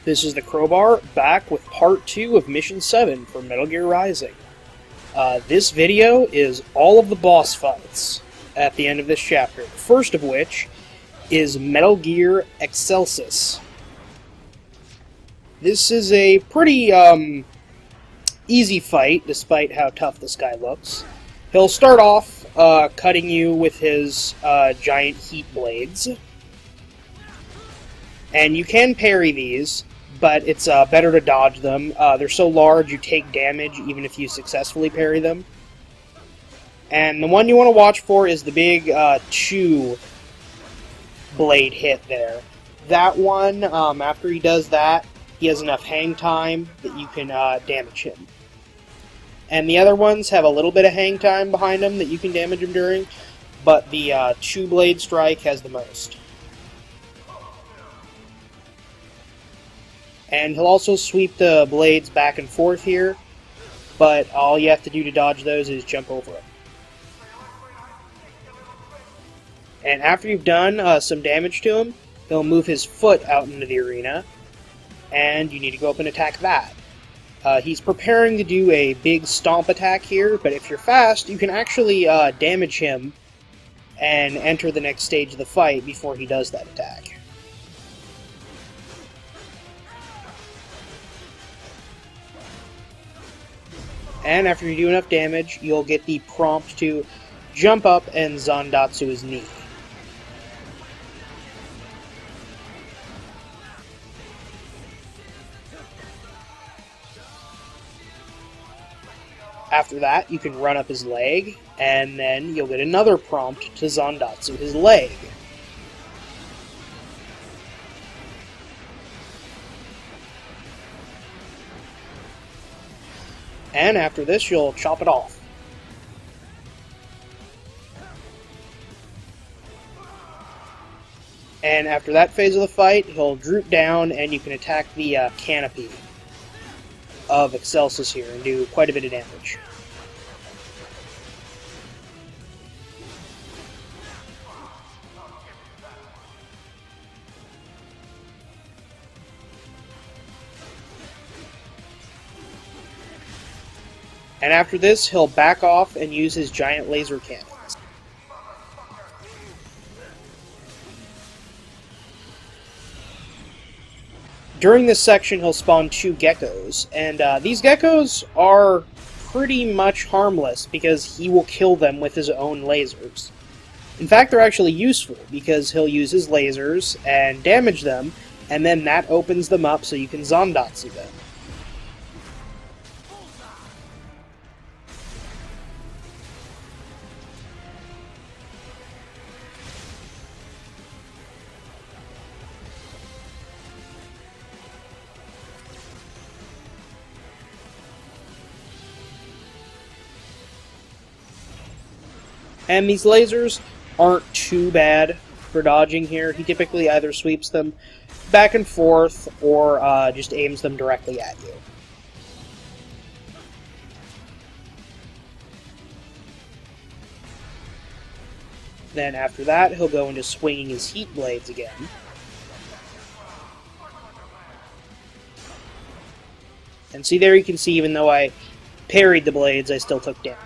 This is the Crowbar, back with part 2 of Mission 7 for Metal Gear Rising. This video is all of the boss fights at the end of this chapter, the first of which is Metal Gear Excelsis. This is a pretty easy fight, despite how tough this guy looks. He'll start off cutting you with his giant heat blades. And you can parry these, but it's better to dodge them. They're so large you take damage even if you successfully parry them. And the one you want to watch for is the big 2 blade hit there. That one, after he does that, he has enough hang time that you can damage him. And the other ones have a little bit of hang time behind them that you can damage him during, but the 2 blade strike has the most. And he'll also sweep the blades back and forth here, but all you have to do to dodge those is jump over it. And after you've done some damage to him, he'll move his foot out into the arena, and you need to go up and attack that. He's preparing to do a big stomp attack here, but if you're fast, you can actually damage him and enter the next stage of the fight before he does that attack. And after you do enough damage, you'll get the prompt to jump up and Zandatsu his knee. After that, you can run up his leg, and then you'll get another prompt to Zandatsu his leg. And after this, you'll chop it off. And after that phase of the fight, he'll droop down and you can attack the canopy of Excelsis here and do quite a bit of damage. And after this, he'll back off and use his giant laser cannons. During this section, he'll spawn 2 geckos, and these geckos are pretty much harmless because he will kill them with his own lasers. In fact, they're actually useful because he'll use his lasers and damage them, and then that opens them up so you can Zandatsu them. And these lasers aren't too bad for dodging here. He typically either sweeps them back and forth or just aims them directly at you. Then after that, he'll go into swinging his heat blades again. And see there you can see even though I parried the blades, I still took damage.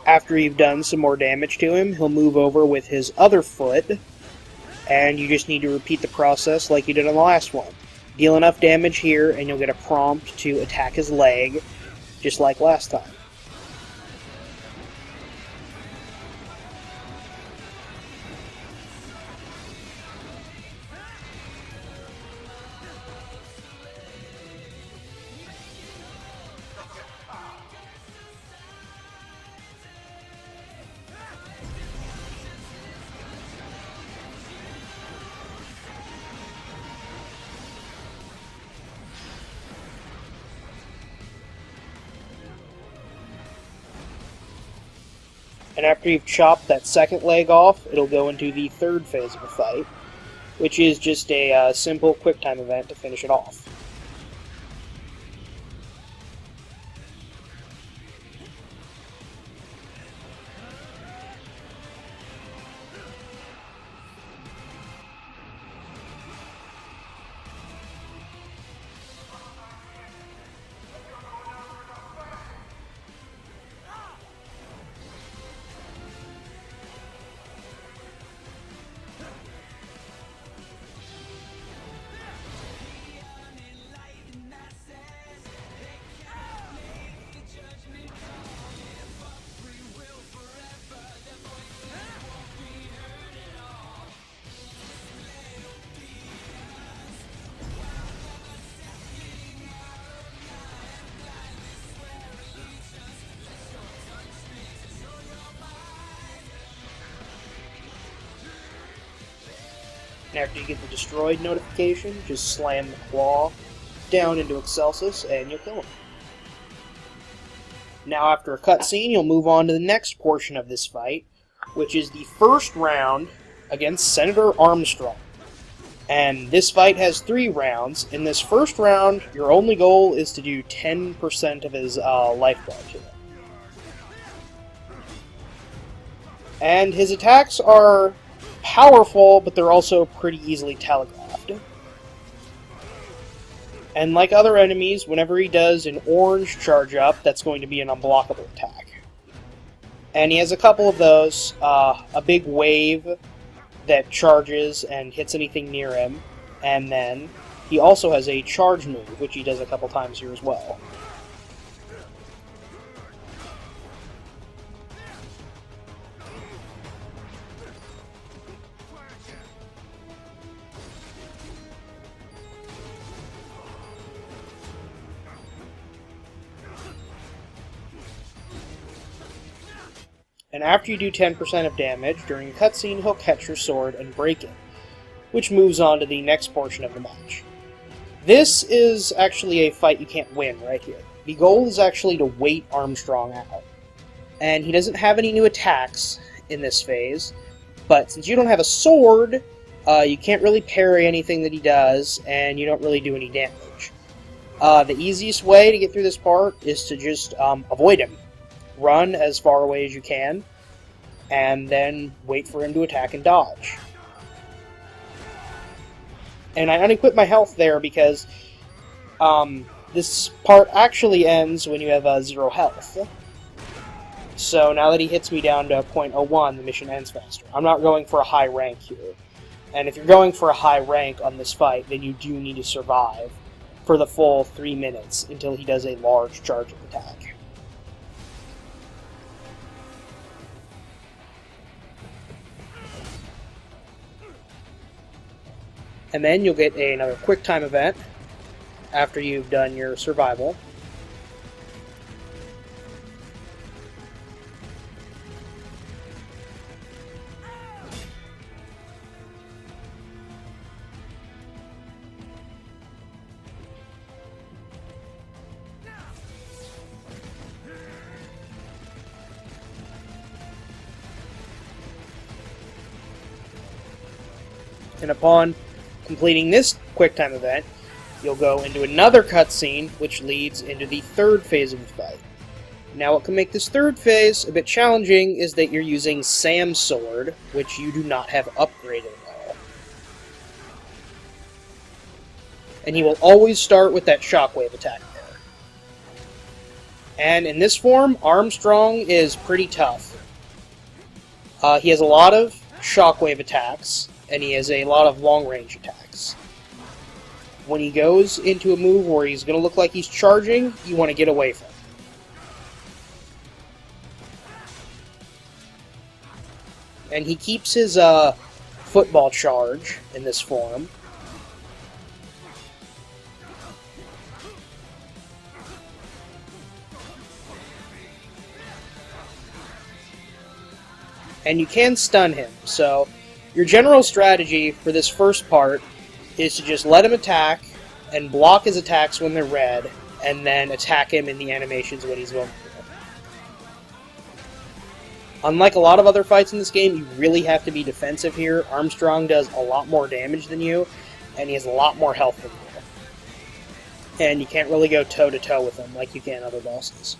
After you've done some more damage to him, he'll move over with his other foot, and you just need to repeat the process like you did on the last one. Deal enough damage here, and you'll get a prompt to attack his leg, just like last time. And after you've chopped that second leg off, it'll go into the third phase of the fight, which is just a simple quick time event to finish it off. And after you get the destroyed notification, just slam the claw down into Excelsis and you'll kill him. Now after a cutscene, you'll move on to the next portion of this fight, which is the first round against Senator Armstrong. And this fight has 3 rounds. In this first round, your only goal is to do 10% of his life bar to him. And his attacks are powerful, but they're also pretty easily telegraphed. And like other enemies, whenever he does an orange charge up, that's going to be an unblockable attack. And he has a couple of those, a big wave that charges and hits anything near him, and then he also has a charge move, which he does a couple times here as well. And after you do 10% of damage, during a cutscene, he'll catch your sword and break it, which moves on to the next portion of the match. This is actually a fight you can't win right here. The goal is actually to wait Armstrong out. And he doesn't have any new attacks in this phase, but since you don't have a sword, you can't really parry anything that he does, and you don't really do any damage. The easiest way to get through this part is to just avoid him. Run as far away as you can, and then wait for him to attack and dodge. And I unequip my health there because this part actually ends when you have 0 health. So now that he hits me down to 0.01, the mission ends faster. I'm not going for a high rank here. And if you're going for a high rank on this fight, then you do need to survive for the full 3 minutes until he does a large charging attack. And then you'll get another quick time event after you've done your survival. And upon completing this quick time event, you'll go into another cutscene, which leads into the third phase of the fight. Now, what can make this third phase a bit challenging is that you're using Sam's sword, which you do not have upgraded at all. And he will always start with that shockwave attack there. And in this form, Armstrong is pretty tough. He has a lot of shockwave attacks, and he has a lot of long-range attacks. When he goes into a move where he's going to look like he's charging, you want to get away from him. And he keeps his football charge in this form. And you can stun him, so your general strategy for this first part is to just let him attack and block his attacks when they're red, and then attack him in the animations when he's going Unlike a lot of other fights in this game, you really have to be defensive here. Armstrong does a lot more damage than you, and he has a lot more health than you. And you can't really go toe-to-toe with him like you can other bosses.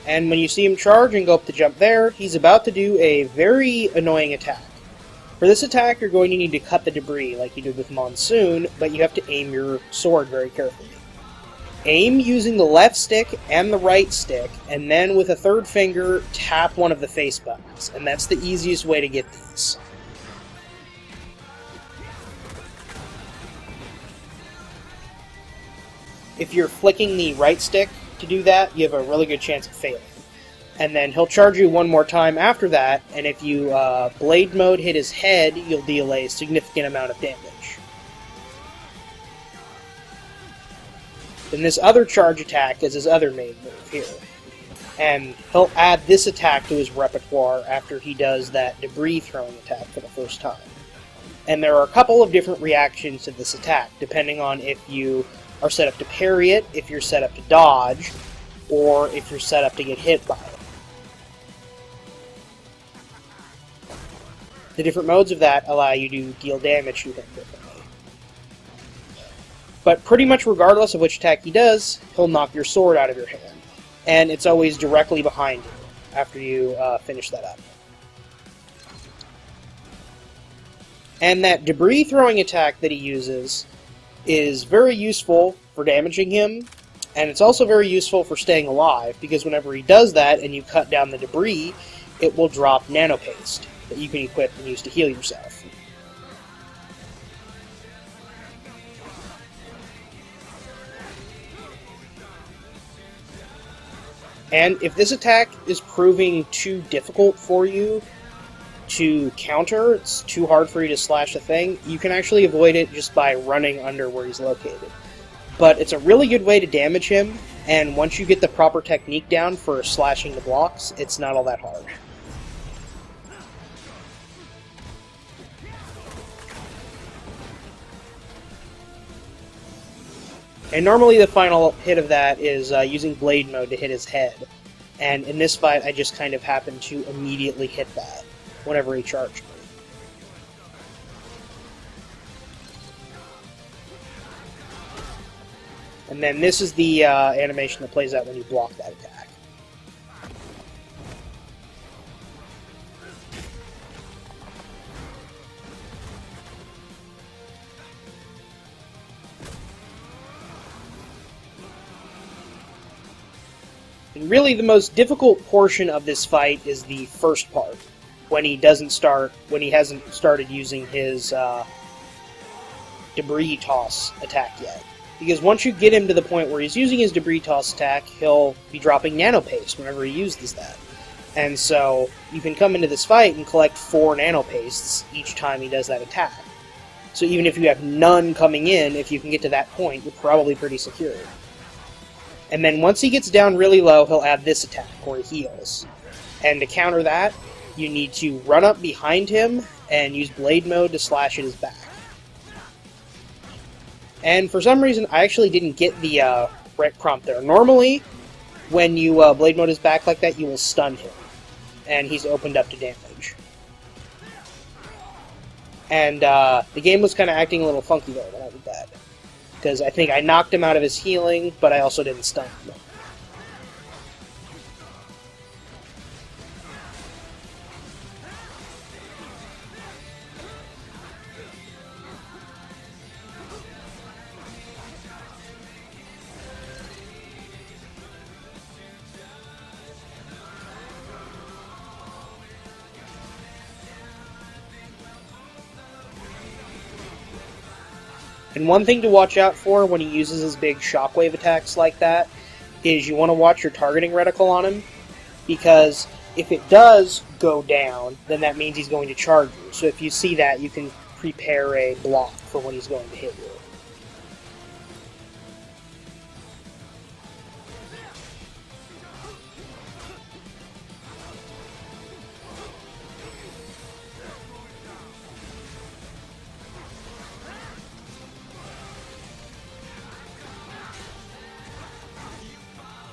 And when you see him charge and go up to jump there, he's about to do a very annoying attack. For this attack, you're going to need to cut the debris like you did with Monsoon, but you have to aim your sword very carefully. Aim using the left stick and the right stick, and then with a third finger, tap one of the face buttons, and that's the easiest way to get these. If you're flicking the right stick to do that, you have a really good chance of failing. And then he'll charge you one more time after that, and if you blade mode hit his head, you'll deal a significant amount of damage. Then this other charge attack is his other main move here. And he'll add this attack to his repertoire after he does that debris throwing attack for the first time. And there are a couple of different reactions to this attack, depending on if you are set up to parry it, if you're set up to dodge, or if you're set up to get hit by it. The different modes of that allow you to deal damage to him differently. But pretty much regardless of which attack he does, he'll knock your sword out of your hand. And it's always directly behind you after you finish that up. And that debris throwing attack that he uses is very useful for damaging him, and it's also very useful for staying alive, because whenever he does that and you cut down the debris, it will drop nano paste that you can equip and use to heal yourself. And if this attack is proving too difficult for you to counter, it's too hard for you to slash a thing, you can actually avoid it just by running under where he's located. But it's a really good way to damage him, and once you get the proper technique down for slashing the blocks, it's not all that hard. And normally the final hit of that is using blade mode to hit his head. And in this fight, I just kind of happened to immediately hit that whenever he charged me. And then this is the animation that plays out when you block that attack. And really the most difficult portion of this fight is the first part, when he hasn't started using his debris toss attack yet. Because once you get him to the point where he's using his debris toss attack, he'll be dropping nano paste whenever he uses that. And so you can come into this fight and collect 4 nano pastes each time he does that attack. So even if you have none coming in, if you can get to that point, you're probably pretty secure. And then once he gets down really low, he'll add this attack, where he heals. And to counter that, you need to run up behind him and use blade mode to slash at his back. And for some reason, I actually didn't get the right prompt there. Normally, when you blade mode his back like that, you will stun him. And he's opened up to damage. And the game was kind of acting a little funky there when I did that. Because I think I knocked him out of his healing, but I also didn't stun him. And one thing to watch out for when he uses his big shockwave attacks like that is you want to watch your targeting reticle on him, because if it does go down, then that means he's going to charge you. So if you see that, you can prepare a block for when he's going to hit you.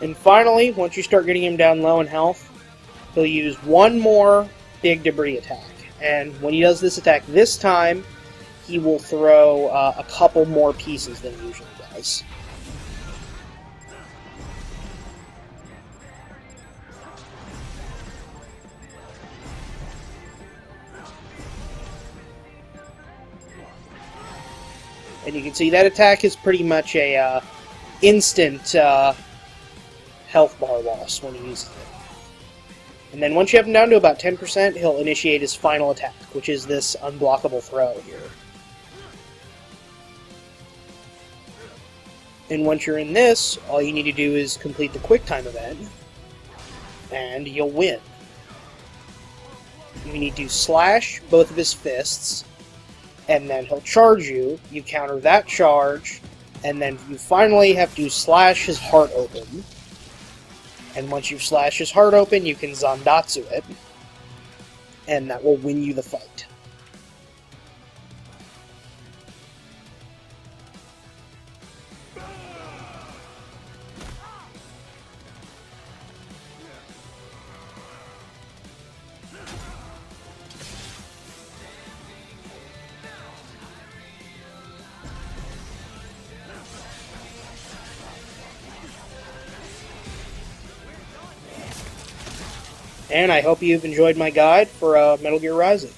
And finally, once you start getting him down low in health, he'll use one more big debris attack. And when he does this attack this time, he will throw a couple more pieces than he usually does. And you can see that attack is pretty much a instant health bar loss when he uses it. And then once you have him down to about 10%, he'll initiate his final attack, which is this unblockable throw here. And once you're in this, all you need to do is complete the quick time event, and you'll win. You need to slash both of his fists, and then he'll charge you. You counter that charge, and then you finally have to slash his heart open. And once you've slashed his heart open, you can Zandatsu it, and that will win you the fight. And I hope you've enjoyed my guide for Metal Gear Rising.